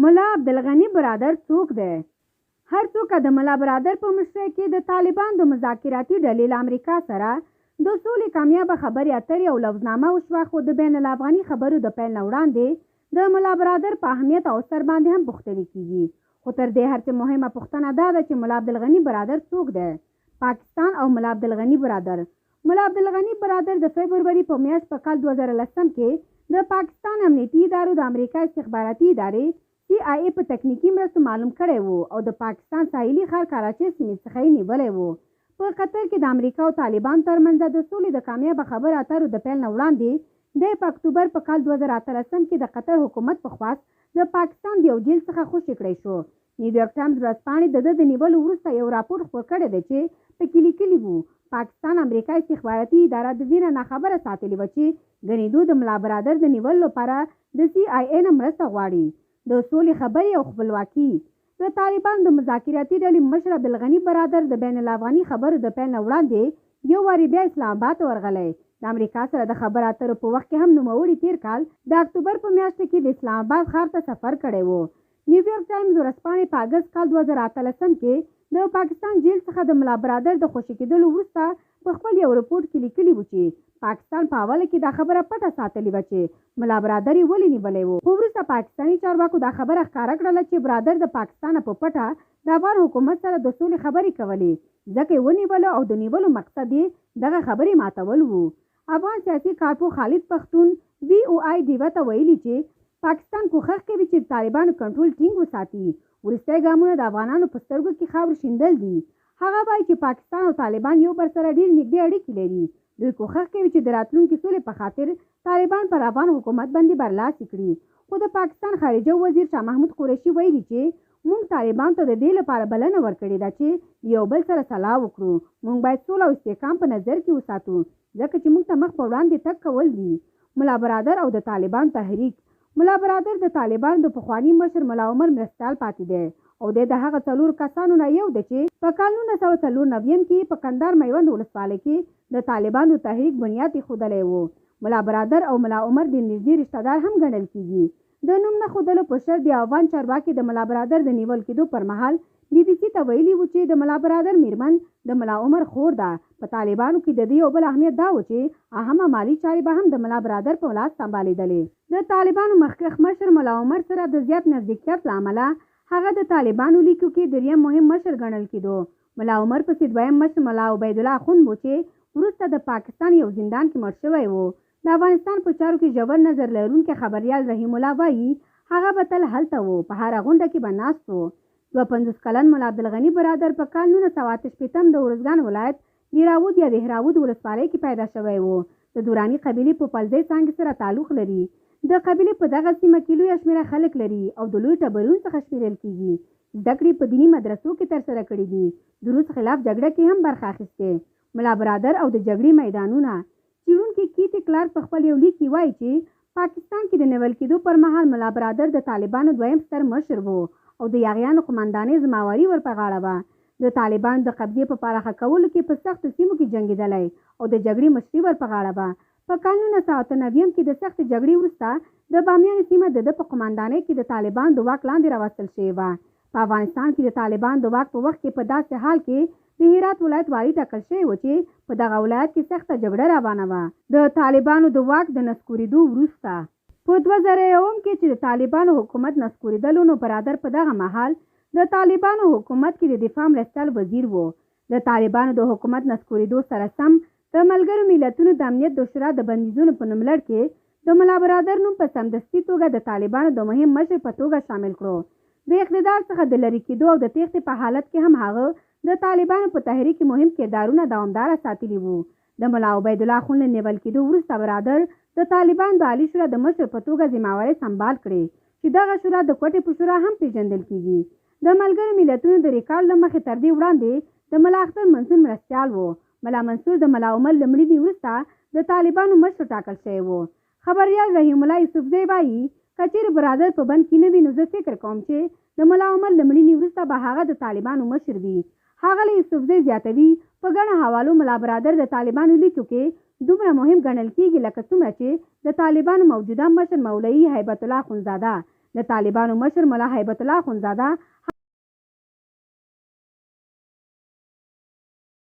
ملا عبدالغني برادر څوک دی؟ هر څوک د ملا برادر په مشرۍ کې د طالبان د مذاکراتي ډلې له امریکا سره د سولې کامیابه خبرې اترې او لفظنامه وشوه، خو د بین الافغاني خبرو د پیل نه وړاندې د ملا برادر په اهمیت او سر باندې هم پوښتنې کیږي. خو تر دې هر څه مهمه پوښتنه دا ده چې ملا عبدالغني برادر څوک دی؟ پاکستان او ملا عبدالغني برادر. ملا عبدالغني برادر د فبروري په میاشت په کال 2010 کې د پاکستان امنیتي ادارو د امریکا استخباراتي ادارې CIA په تکنیکی مرستو معلوم کړی وو او د پاکستان ساحلي ښار کراچۍ سیمې څخه یې نیولی وو. په قطر کې د امریکا او طالبان ترمنځ د سولې د کامیابه خبرو اترو د پیل نه وړاندې د په اکتوبر په کال 2013 کې د قطر حکومت په خواست د پاکستان د یو جیل څخه خوشي کړی شو. نیویارک ټایمز ورځپاڼې د نیولو وروسته یو راپور خپور کړی دی چې پکې لیکلي وو پاکستان امریکا استخباراتي اداره د دې نه ناخبره ساتلې وه چې ګنې دوی د ملا برادر د نیولو لپاره د CIA نه مرسته غواړي. د سولې خبرې او خپلواکي. د طالبان د مذاکراتي ډلې مشر عبدالغني برادر د بین الافغاني خبرو د پیل نه وړاندې یو وارې بیا اسلام آباد ورغلی. د امریکا سره د خبرو اترو په وخت کې هم نوموړي تیر کال د اکتوبر په میاشت کې د اسلام آباد ښار ته سفر کړی و. نیویارک ټایمز ورځپاڼې په اګست کال 2013 کې د پاکستان جیل څخه د ملا برادر د خوشي کېدلو وروسته په خپل یو رپورټ کې لیکلي وو چې پاکستان په اوله کې دا خبره پټه ساتلې وه چې ملا برادر یې ولې نیولی و. خو وروسته پاکستاني چارواکو دا خبره ښکاره کړله چې برادر د پاکستان په پټه د افغان حکومت سره د سولې خبرې کولې، ځکه یې ونیوله او د نیولو مقصد یې دغه خبرې ماتول وو. افغان سیاسي کارپو خالد پښتون VOA ډیوه ته ویلي چې پاکستان کوښښ کوي چې د طالبانو کنټرول ټینګ وساتي. وروستي ګامونه د افغانانو په سترګو کې خاورې شیندل دي. هغه وایي چې پاکستان او طالبان یو بل سره ډېر نږدې اړیکې لري. دوی کوښښ کوي چې د راتلونکي سولې په خاطر طالبان پر افغان حکومت باندې برلاسي کړي. خو د پاکستان خارجه وزیر شاه محمود قریشي ویلي چې موږ طالبان ته د دې لپاره بلنه ورکړې ده چې یو بل سره سلا وکړو. موږ باید سوله او استحکام په نظر کې وساتو، ځکه چې موږ ته مخ په وړاندې تګ کول دي. ملا برادر او د طالبان تحریک. ملا برادر د طالبانو د پخواني مشر ملا عمر مرستیال پاتې دی او د هغه څلور کسانو نه یو دی چې په کال 1994 کې په کندهار میوند ولسوالۍ کې د طالبانو تحریک بنیاد ایښودلی و. ملا برادر او ملا عمر د نږدې رشته دار هم ګڼل کیږي. د نوم نه ښودلو په شرط د افغان چارواکي د ملا برادر د نیول کېدو پر مهال BBC ته ویلي وو چې د ملا برادر میرمن د ملا عمر خور ده. په طالبانو کې د دې یو بل اهمیت دا و چې اهمه مالي چارې به هم د ملا برادر په لاس سمبالېدلې. د طالبانو مخکښ مشر ملا عمر سره د زیات نزدېکتیا له امله هغه د طالبانو لیکو کې دریم مهم مشر ګڼل کېدو. ملا عمر پسې دویم مشر ملا عبیدالله اخوند و چې وروسته د پاکستان یو زندان کې مړ شوی و. د افغانستان په چارو کې ژور نظر لرونکی خبریال رحیم الله وایي هغه به تل هلته و، په هره غونډه کې به ناست و. 52 کلن ملا عبدالغني برادر په کال 1988 د ارزګان ولایت دیراود یا دهراود ولسوالۍ کې پیدا شوی و. د دوراني قبیلې په پلځۍ څانګې سره تعلق لري. د قبیلې په دغه سیمه کې لویه شمېره خلک لري او د لوی ټبرونو څخه شمیرل کیږي. زده کړې په دیني مدرسو کې ترسره کړي دي. د روس خلاف جګړه کې هم برخه اخیستې. ملا برادر او د جګړې میدانونه. څېړونکي کیټي کلارک په خپل یو لیک کې وایي چې پاکستان کې د نیول کېدو پر مهال ملا برادر د طالبانو دویم ستر مشر و او د یاغیانو قمندانۍ ذمہواري ور په غاړه وه. د طالبانو د قبضې په پراخه کولو کې په سختو سیمو کې جنګېدلی او د جګړې مشري ور په غاړه وه. په کال 1998 کې د سختې جګړې وروسته د بامیان سیمه د ده په قمندانۍ کې د طالبانو د واک لاندې راوستل شوې وه. په افغانستان کې د طالبانو د واک په وخت کې په داسې حال کې د هرات ولایت والي ټاکل شوی و چې په دغه ولایت کې سخته جګړه روانه وه. د طالبانو د واک د نسکورېدو وروسته په 2001 کې چې د طالبانو حکومت نسکورېدلو نو برادر په دغه مهال د طالبانو حکومت کې د دفاع مرستیال وزیر و. د طالبانو د حکومت نسکورېدو سره سم د ملګرو ملتونو د امنیت د شورا د بندیزونو په نوملړ کې د ملا برادر نوم په سمدستي توګه د طالبانو د مهم مشر په توګه شامل کړو. د اقتدار څخه د لرې کېدو او د تېښتې په حالت کې هم هغه د طالبانو په تحریک کې مهم کردارونه دوامداره ساتلي وو. د ملا عبیدالله اخوند له نیول کېدو وروسته برادر د طالبانو د عالي شورا د مشر په توګه ذمہواري سمبال کړې چې دغه شورا د کوټې په شورا هم پیژندل کیږي. د ملګرو ملتونو د ریکارډ له مخې تر دې وړاندې د ملا اختر منصور مرستیال و. ملا منصور د ملا عمر له مړینې وروسته د طالبانو مشر ټاکل شوی و. خبریال رحیم الله یوسفزی وایي که چیرې برادر په بند کې نه وي نو زه فکر کوم چې د ملا عمر له مړینې وروسته به هغه د طالبانو مشر وي. ښاغلی یوسفزی زیاتوي په ګڼو حوالو ملا برادر د طالبانو لیکو کې دومره مهم ګڼل کیږي لکه څومره چې د طالبانو موجوده مشر مولوي هیبت الله اخندزاده د طالبانو مشر ملا هیبت الله اخندزاده